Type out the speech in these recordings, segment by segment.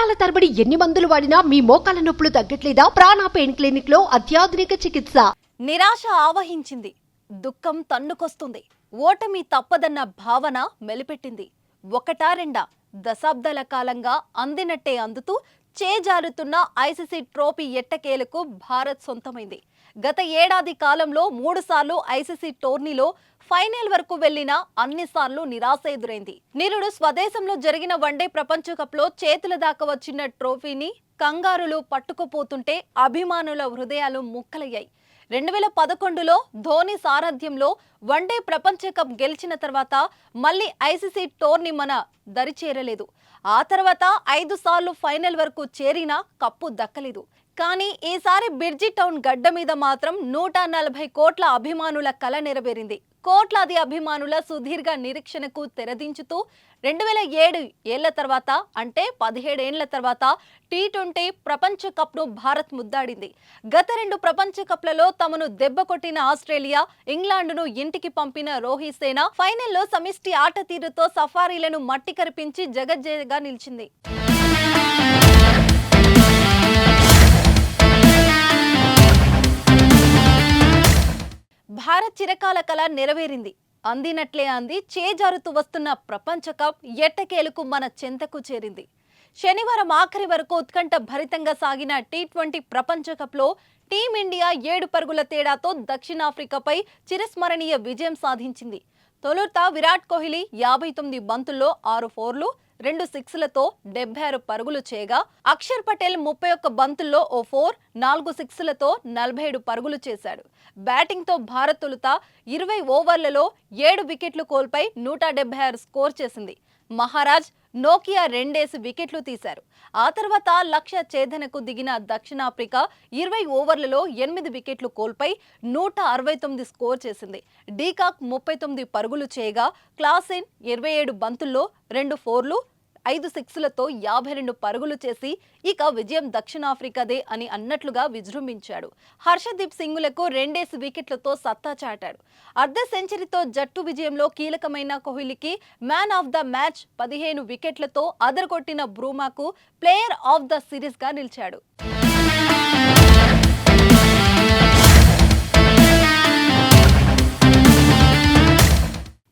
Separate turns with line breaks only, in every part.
నెలల తరబడి ఎన్ని మందులు వాడినా మీ మోకాల నొప్పులు తగ్గట్లేదా? ప్రాణ పెయిన్ క్లినిక్ లో అత్యాధునిక చికిత్స.
నిరాశ ఆవహించింది, దుఃఖం తన్నుకొస్తుంది, ఓటమి తప్పదన్న భావన మెలిపెట్టింది. ఒకటా రెండా దశాబ్దాల కాలంగా అందినట్టే అందుతూ చేజారుతున్న ఐసీసీ ట్రోఫీ ఎట్టకేలకు భారత్ సొంతమైంది. గత ఏడాది కాలంలో 3 సార్లు ఐసీసీ టోర్నీలో ఫైనల్ వరకు వెళ్లిన అన్నిసార్లు నిరాశ ఎదురైంది. నిరుడు స్వదేశంలో జరిగిన వన్డే ప్రపంచ కప్ లో చేతుల దాకా వచ్చిన ట్రోఫీని కంగారులు పట్టుకుపోతుంటే అభిమానుల హృదయాలు ముక్కలయ్యాయి. 2011లో ధోని సారథ్యంలో వన్డే ప్రపంచ కప్ గెలిచిన తర్వాత మళ్ళీ ఐసీసీ టోర్నీ మన దరి చేరలేదు. ఆ తర్వాత 5 సార్లు ఫైనల్ వరకు చేరినా కప్పు దక్కలేదు. కానీ ఈసారి బిర్జీ టౌన్ గడ్డ మీద మాత్రం 140 కోట్ల అభిమానుల కల నెరవేరింది. కోట్లాది అభిమానుల సుదీర్ఘ నిరీక్షణకు తెరదించుతూ 2007 ఏళ్ల తర్వాత అంటే 17 ఏళ్ల తర్వాత T20 ప్రపంచ కప్ను భారత్ ముద్దాడింది. గత 2 ప్రపంచ కప్లలో తమను దెబ్బ కొట్టిన ఆస్ట్రేలియా, ఇంగ్లాండ్ను ఇంటికి పంపిన రోహిత్ సేన ఫైనల్లో సమిష్టి ఆట తీరుతో సఫారీలను మట్టి కరిపించి జగజ్జయగా నిలిచింది. భారత్ చిరకాల కల నెరవేరింది. అందినట్లే అంది చేజారుతూ వస్తున్న ప్రపంచ కప్ ఎట్టకేలకు మన చెంతకు చేరింది. శనివారం ఆఖరి వరకు ఉత్కంఠ భరితంగా సాగిన T20 ప్రపంచ కప్లో టీమిండియా 7 పరుగుల తేడాతో దక్షిణాఫ్రికాపై చిరస్మరణీయ విజయం సాధించింది. తొలుత విరాట్ కోహ్లీ 59 బంతుల్లో 6 ఫోర్లు 2 సిక్స్లతో 76 పరుగులు చేయగా, అక్షర్ పటేల్ 31 బంతుల్లో ఓ 4, 4 సిక్స్లతో 47 పరుగులు చేశాడు. బ్యాటింగ్తో భారత్ తొలుత 20 ఓవర్లలో 7 వికెట్లు కోల్పోయి 176 స్కోర్ చేసింది. మహారాజ్, నోకియా 2 వికెట్లు తీశారు. ఆ తర్వాత లక్ష్య ఛేదనకు దిగిన దక్షిణాఫ్రికా 20 ఓవర్లలో 8 వికెట్లు కోల్పోయి 169 స్కోర్ చేసింది. డీకాక్ 39 పరుగులు చేయగా, క్లాసెన్ 27 బంతుల్లో 2 ఫోర్లు 5 సిక్స్లతో 52 పరుగులు చేసి ఇక విజయం దక్షిణాఫ్రికాదే అని అన్నట్లుగా విజృంభించాడు. హర్షదీప్ సింగులకు 2 వికెట్లతో సత్తా చాటాడు. అర్ధ సెంచరీతో జట్టు విజయంలో కీలకమైన కోహ్లీకి మ్యాన్ ఆఫ్ ద మ్యాచ్ 15 వికెట్లతో అదరగొట్టిన బ్రూమాకు ప్లేయర్ ఆఫ్ ద సిరీస్ గా నిలిచాడు.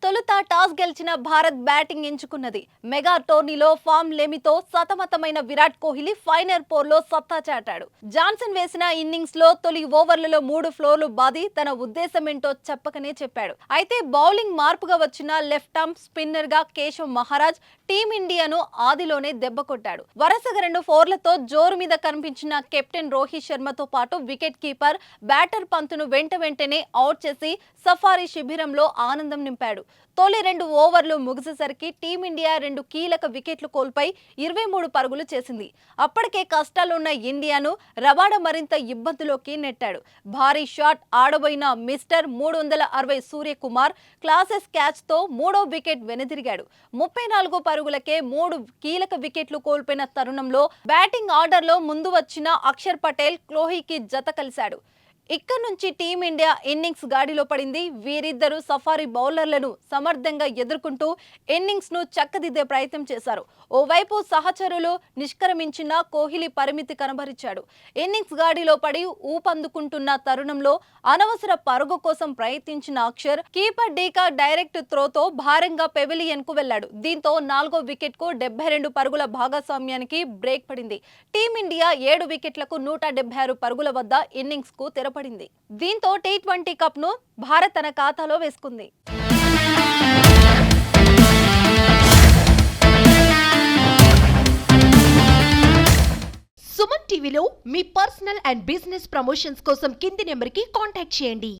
తొలుత టాస్ గెలిచిన భారత్ బ్యాటింగ్ ఎంచుకున్నది. మెగా టోర్నీలో ఫామ్ లేమితో సతమతమైన విరాట్ కోహ్లీ ఫైనల్ పోర్లో సత్తా చాటాడు. జాన్సన్ వేసిన ఇన్నింగ్స్ లో తొలి ఓవర్లలో 3 ఫ్లోర్లు బాది తన ఉద్దేశం ఏంటో చెప్పకనే చెప్పాడు. అయితే బౌలింగ్ మార్పుగా వచ్చిన లెఫ్ట్ ఆర్మ్ స్పిన్నర్ గా కేశవ్ మహారాజ్ టీమిండియాను ఆదిలోనే దెబ్బ కొట్టాడు. వరుసగా 2 ఫోర్లతో జోరు మీద కనిపించిన కెప్టెన్ రోహిత్ శర్మతో పాటు వికెట్ కీపర్ బ్యాటర్ పంతును వెంటనే అవుట్ చేసి సఫారీ శిబిరంలో ఆనందం నింపాడు. తొలి 2 ఓవర్లు ముగిసేసరికి టీమిండియా 2 కీలక వికెట్లు కోల్పోయి 23 పరుగులు చేసింది. అప్పటికే కష్టాలున్న ఇండియాను రబాడ మరింత ఇబ్బందులోకి నెట్టాడు. భారీ షాట్ ఆడబోయిన మిస్టర్ 360 సూర్యకుమార్ క్లాసెస్ క్యాచ్తో 3వ వికెట్ వెనుదిరిగాడు. 34 పరుగులకే 3 కీలక వికెట్లు కోల్పోయిన తరుణంలో బ్యాటింగ్ ఆర్డర్లో ముందు వచ్చిన అక్షర్ పటేల్ కోహ్లీకి జత కలిశాడు. ఇక్కడ నుంచి టీమిండియా ఇన్నింగ్స్ గాడిలో పడింది. వీరిద్దరూ సఫారీ బౌలర్లను సమర్థంగా ఎదుర్కొంటూ ఇన్నింగ్స్ ను చక్కదిద్దే ప్రయత్నం చేశారు. ఓవైపు సహచరులు నిష్క్రమించిన కోహ్లీ పరిమితి కనబరిచాడు. ఇన్నింగ్స్ గాడిలో పడి ఊపందుకుంటున్న తరుణంలో అనవసర పరుగు కోసం ప్రయత్నించిన అక్షర్ కీపర్ డీకా డైరెక్ట్ త్రోతో భారంగా పెవిలియన్ కు వెళ్లాడు. దీంతో 4వ వికెట్ కు 72 పరుగుల భాగస్వామ్యానికి బ్రేక్ పడింది. టీమిండియా 7 వికెట్లకు 176 పరుగుల వద్ద ఇన్నింగ్స్ కు పడింది. దీంతో T20 కప్ ను భారత్ తన ఖాతాలో వేసుకుంది.
సుమన్ టీవీలో మీ పర్సనల్ అండ్ బిజినెస్ ప్రమోషన్స్ కోసం కింది నెంబర్కి కాంటాక్ట్ చేయండి.